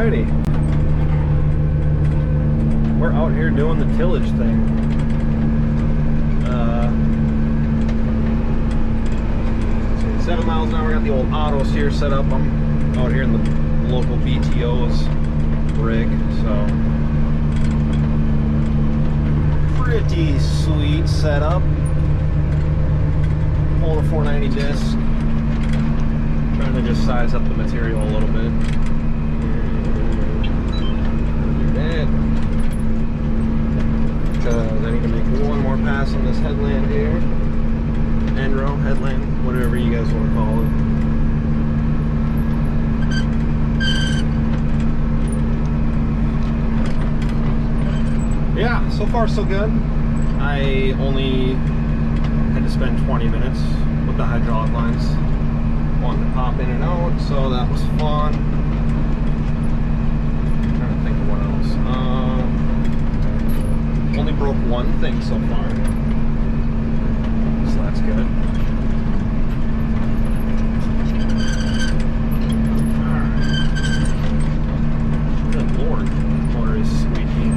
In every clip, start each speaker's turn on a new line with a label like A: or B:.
A: Alrighty. We're out here doing the tillage thing. 7 miles an hour. Got the old autos here set up. I'm out here in the local BTO's rig, so pretty sweet setup. Pulling a 490 disc. Trying to just size up the material a little bit. Do that. Because I need to make one more pass on this headland here. End row, headland, whatever you guys want to call it. Yeah, so far so good. I only had to spend 20 minutes with the hydraulic lines. Wanted to pop in and out, so that was fun. I'm trying to think of what else. Only broke one thing so far, so that's good. Alright. Good lord, the motor is squeaky.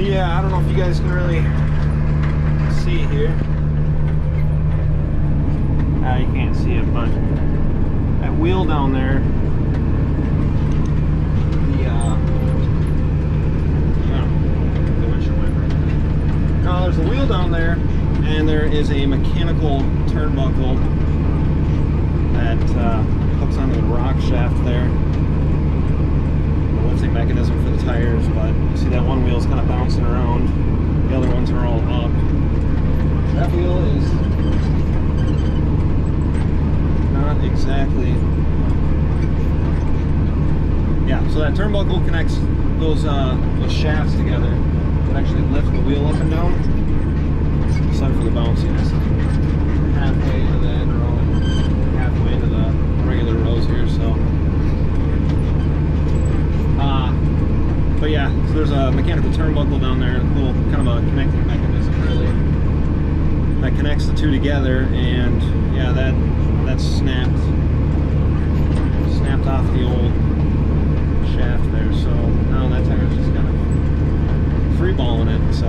A: Yeah, I don't know if you guys can really see here. You can't see it, but that wheel down there, the windshield wiper. No, there's a wheel down there, and there is a mechanical turnbuckle that hooks onto the rock shaft there. The lifting mechanism for the tires, but you see that one wheel is kind of bouncing around. The other ones are all up. That wheel is not exactly. Yeah, so that turnbuckle connects those shafts together. It actually lifts the wheel up and down. Aside for the bounciness. Halfway into the end row and halfway into the regular rows here, so. But yeah, so there's a mechanical turnbuckle down there, a little kind of a connecting mechanism really. That connects the two together, and yeah, that's snapped off the old shaft there, so now that tire's just kind of free balling it, so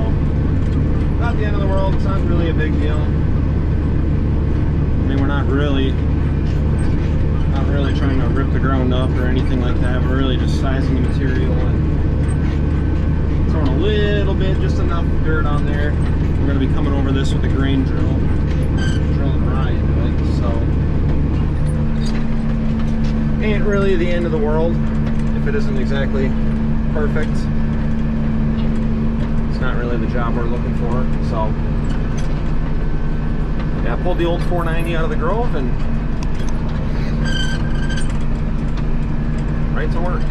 A: not the end of the world. It's not really a big deal. I mean, we're not really trying to rip the ground up or anything like that. We're really just sizing the material and throwing a little bit, just enough dirt on there. We're going to be coming over this with a grain drill, drilling right into it, so ain't really the end of the world if it isn't exactly perfect. It's not really the job we're looking for, so yeah, I pulled the old 490 out of the Grove and right to work.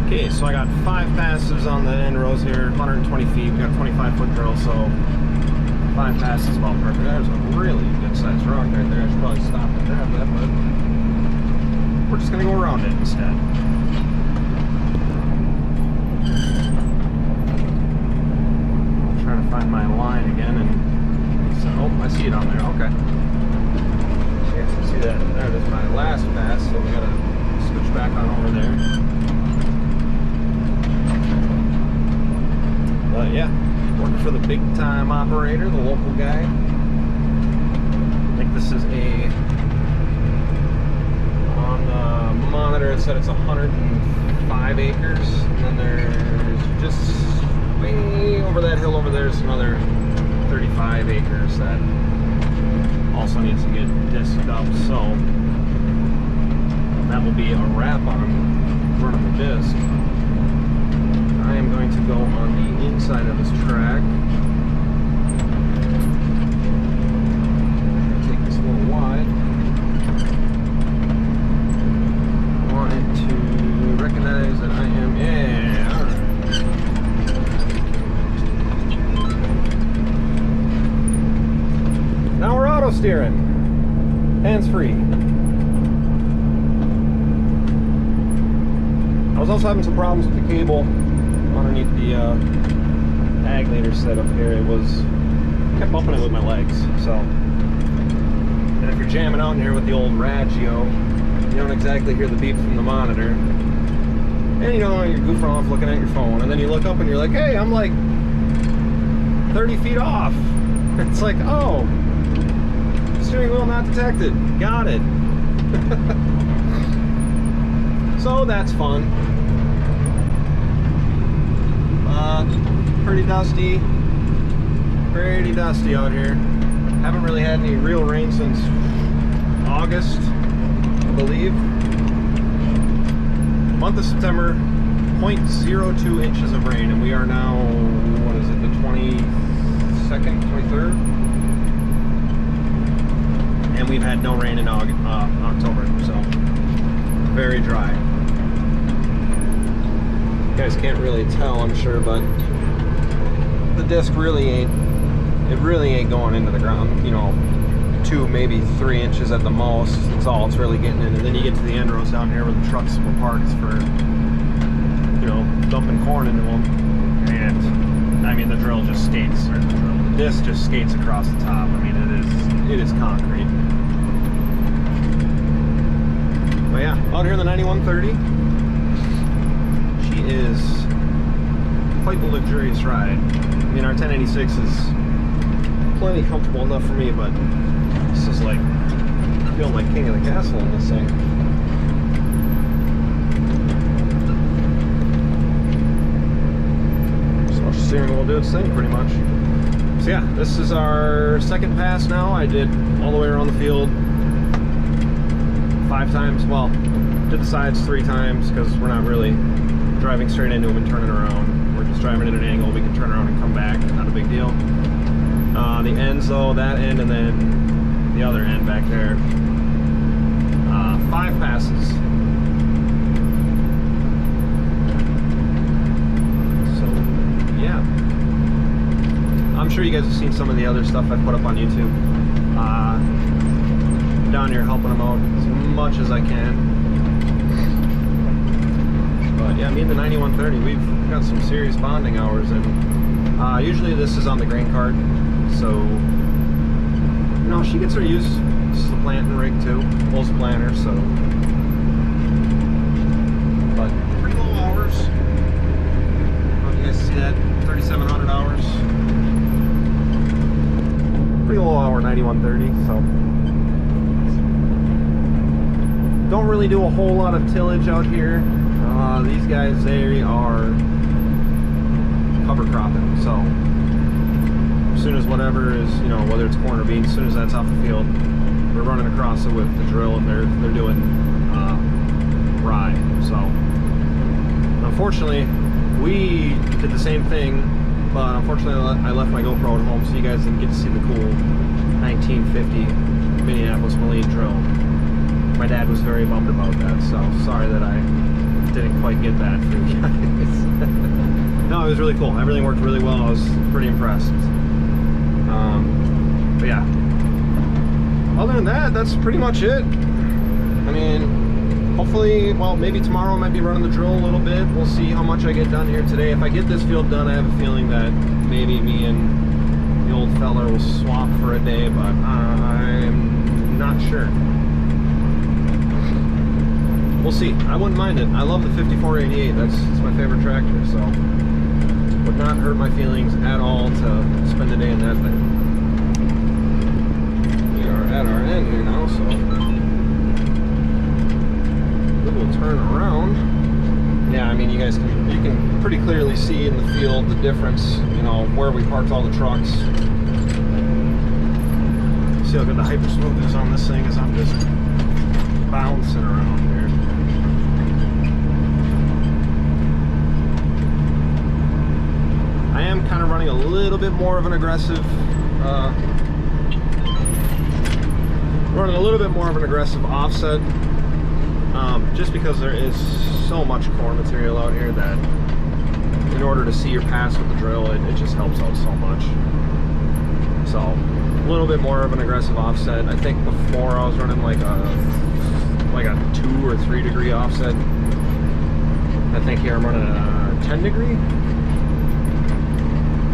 A: Okay, so I got 5 passes on the end rows here, 120 feet. We got a 25-foot drill, so 5 passes is about perfect. There's a really good sized rock right there. I should probably stop and grab that, but we're just gonna go around it instead. I'm trying to find my line again, and so, oh, I see it on there. Okay. Yeah, so see that? There it is, my last pass. So we gotta switch back on over there. But yeah, working for the big time operator, the local guy. I think this is on the monitor it said it's 105 acres, and then there's just way over that hill over there is another 35 acres that also needs to get disked up, so that will be a wrap on running the disc. I am going to go on the inside of this track. I'm going to take this a little wide. I want it to recognize that I am, yeah, alright. Now we're auto steering. Hands free. I was also having some problems with the cable underneath the agnator setup here. It kept bumping it with my legs, so. And if you're jamming out in here with the old Radgio, You don't exactly hear the beep from the monitor. And you know, you're goofing off looking at your phone, and then you look up and you're like, hey, I'm like 30 feet off. It's like, oh, steering wheel not detected. Got it. So that's fun. Pretty dusty. Pretty dusty out here. Haven't really had any real rain since August, I believe. Month of September, 0.02 inches of rain, and we are now, what is it, the 22nd, 23rd? And we've had no rain in October, so very dry. You guys can't really tell, I'm sure, but the disc really ain't going into the ground, you know, 2, maybe 3 inches at the most. That's all it's really getting in. And then you get to the end rows down here where the trucks were parked for, you know, dumping corn into them. And I mean, the drill just skates, or the disc just skates across the top. I mean, it is concrete. But yeah, out here in the 9130, she is quite the luxurious ride. I mean, our 1086 is plenty comfortable enough for me, but this is like feeling like king of the castle in this thing. So steering will do its thing pretty much. So yeah, this is our second pass now. I did all the way around the field 5 times. Well, did the sides 3 times because we're not really driving straight into them and turning around. We're just driving at an angle. We can turn around and come back. Not a big deal. The ends though, that end and then the other end back there. 5 passes. So yeah, I'm sure you guys have seen some of the other stuff I put up on YouTube. Down here helping them out as much as I can. But yeah, me and the 9130, we've got some serious bonding hours, and usually this is on the grain cart. So, you know, she gets her use. This is the planting rig too, pulls planter, so. But pretty low hours. I don't know if you guys see that, 3,700 hours. Pretty low hour 9130, so. Don't really do a whole lot of tillage out here. These guys, they are cover cropping, so. As soon as whatever is, you know, whether it's corn or beans, as soon as that's off the field, we're running across it with the drill, and they're doing rye. So unfortunately, we did the same thing, but unfortunately I left my GoPro at home, so you guys didn't get to see the cool 1950 Minneapolis Moline drill. My dad was very bummed about that, so sorry that I didn't quite get that for you guys. No, it was really cool. Everything worked really well. I was pretty impressed. But yeah, other than that, that's pretty much it. I mean, hopefully, well, maybe tomorrow I might be running the drill a little bit. We'll see how much I get done here today. If I get this field done, I have a feeling that maybe me and the old fella will swap for a day, but I'm not sure. We'll see. I wouldn't mind it. I love the 5488. That's my favorite tractor, so would not hurt my feelings at all to spend a day in that thing. We are at our end here now, so we will turn around. Yeah, I mean, you can pretty clearly see in the field the difference, you know, where we parked all the trucks. See how good the hyper smooth is on this thing as I'm just bouncing around here. I am kind of running a little bit more of an aggressive offset, just because there is so much corn material out here that in order to see your pass with the drill, it just helps out so much. So a little bit more of an aggressive offset. I think before I was running like a 2 or 3 degree offset. I think here I'm running a 10 degree.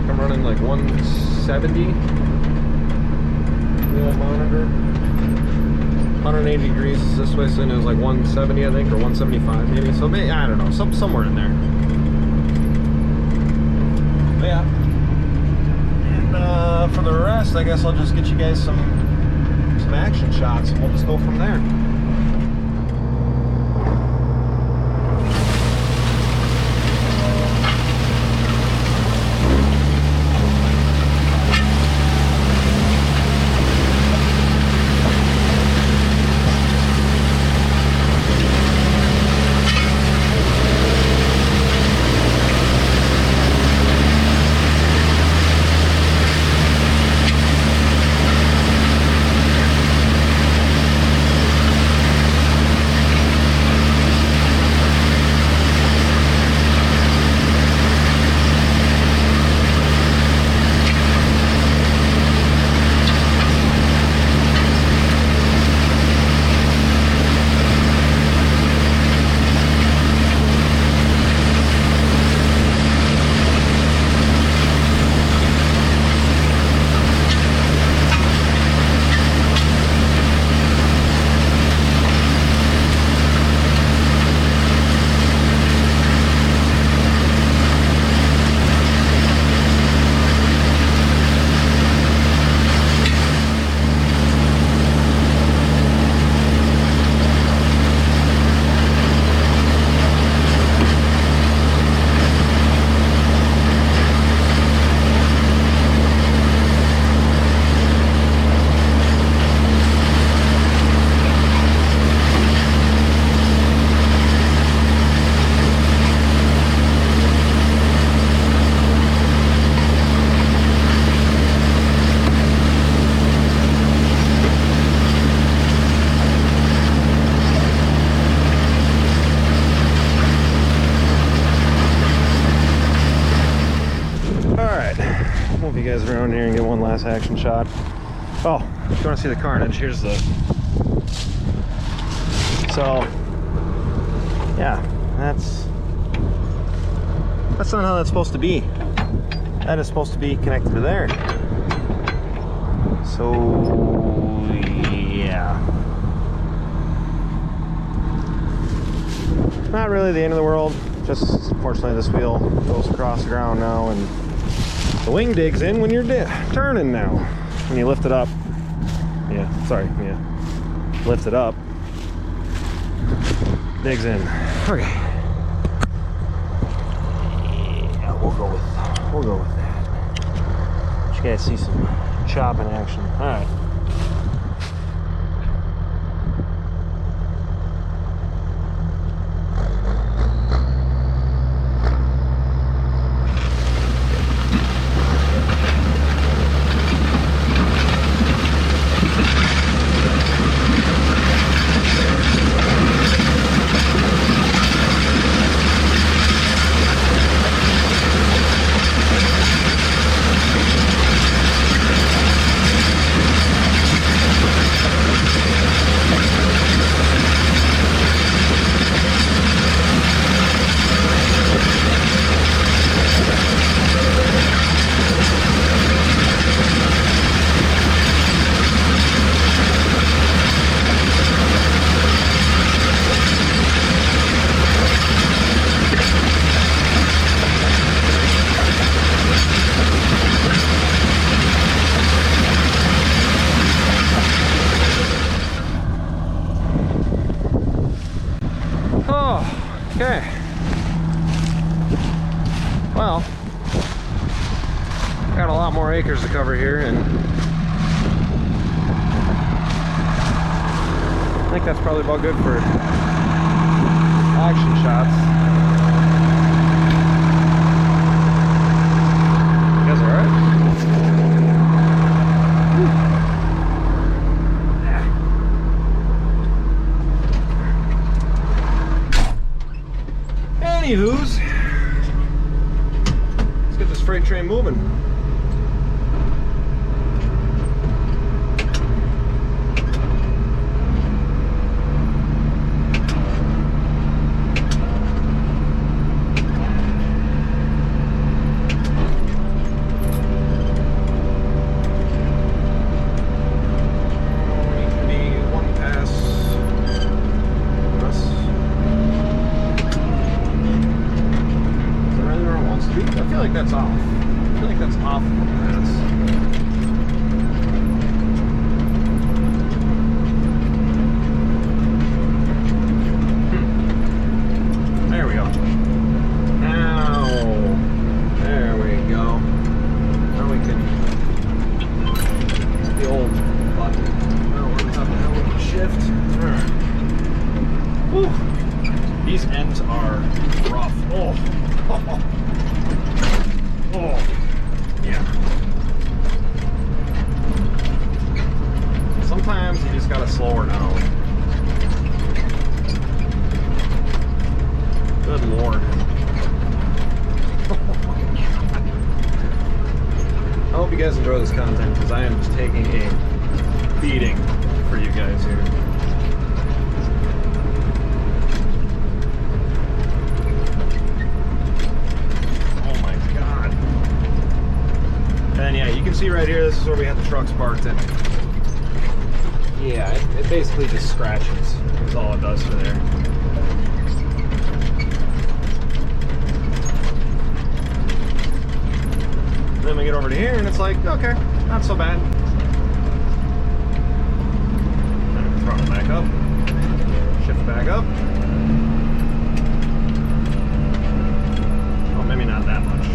A: I'm running like 170 wheel monitor. 180 degrees this way, so it was like 170, I think, or 175 maybe. So maybe, I don't know, somewhere in there. But yeah. And for the rest, I guess I'll just get you guys some action shots, and we'll just go from there. You guys around here and get one last action shot. Oh, if you want to see the carnage, here's the... So, yeah, that's not how that's supposed to be. That is supposed to be connected to there. So, yeah. Not really the end of the world. Just, fortunately, this wheel goes across the ground now, and the wing digs in when you're turning now. When you lift it up. Yeah, sorry, yeah. Lift it up. Digs in. Okay. Yeah, we'll go with that. You guys see some chopping action. Alright. Okay. Well, got a lot more acres to cover here, and I think that's probably about good for action shots. You guys alright? Anywho's, let's get this freight train moving. taking a beating for you guys here. Oh my God. And yeah, you can see right here, this is where we have the trucks parked in. Yeah, it basically just scratches. That's all it does for there. Then we get over to here and it's like, okay, not so bad. Then throttle back up, shift back up. Oh, maybe not that much.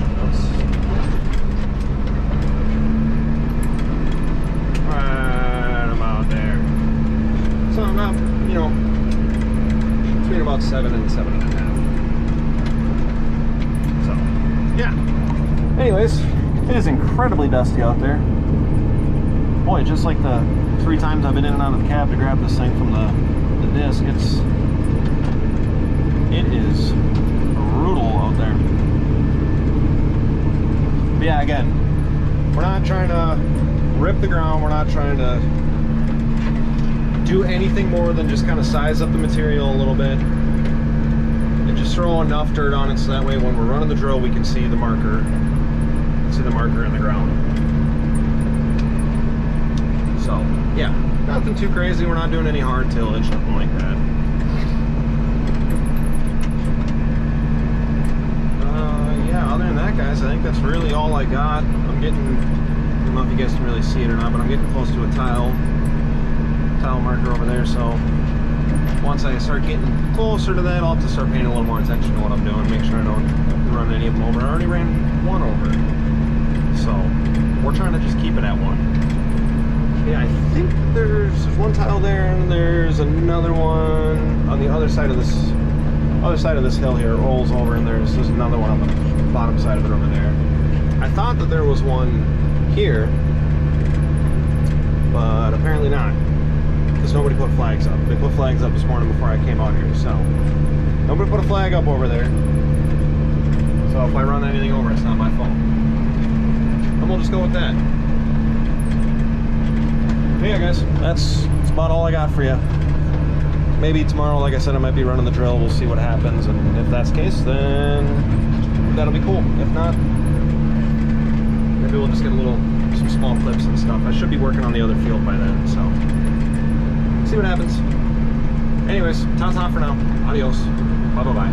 A: Right about there. So I'm about, you know, between about 7 and 7.5. So, yeah. Anyways. It is incredibly dusty out there. Boy, just like the 3 times I've been in and out of the cab to grab this thing from the disc, it is brutal out there. But yeah, again, we're not trying to rip the ground, we're not trying to do anything more than just kind of size up the material a little bit and just throw enough dirt on it so that way when we're running the drill we can see the marker. See the marker in the ground. So yeah, nothing too crazy. We're not doing any hard tillage, nothing like that. Yeah, other than that, guys, I think that's really all I got. I'm getting, I don't know if you guys can really see it or not, but I'm getting close to a tile marker over there. So once I start getting closer to that, I'll have to start paying a little more attention to what I'm doing, make sure I don't run any of them over. I already ran one over. So we're trying to just keep it at 1. Yeah, I think there's one tile there, and there's another one on the other side of this hill here. It rolls over, and there's another one on the bottom side of it over there. I thought that there was one here, but apparently not, because nobody put flags up. They put flags up this morning before I came out here, so nobody put a flag up over there. So if I run anything over, it's not my fault. And we'll just go with that. Yeah, guys, that's about all I got for you. Maybe tomorrow, like I said, I might be running the drill. We'll see what happens, and if that's the case, then that'll be cool. If not, maybe we'll just get some small clips and stuff. I should be working on the other field by then, so see what happens. Anyways, ta-ta for now. Adios. Bye-bye.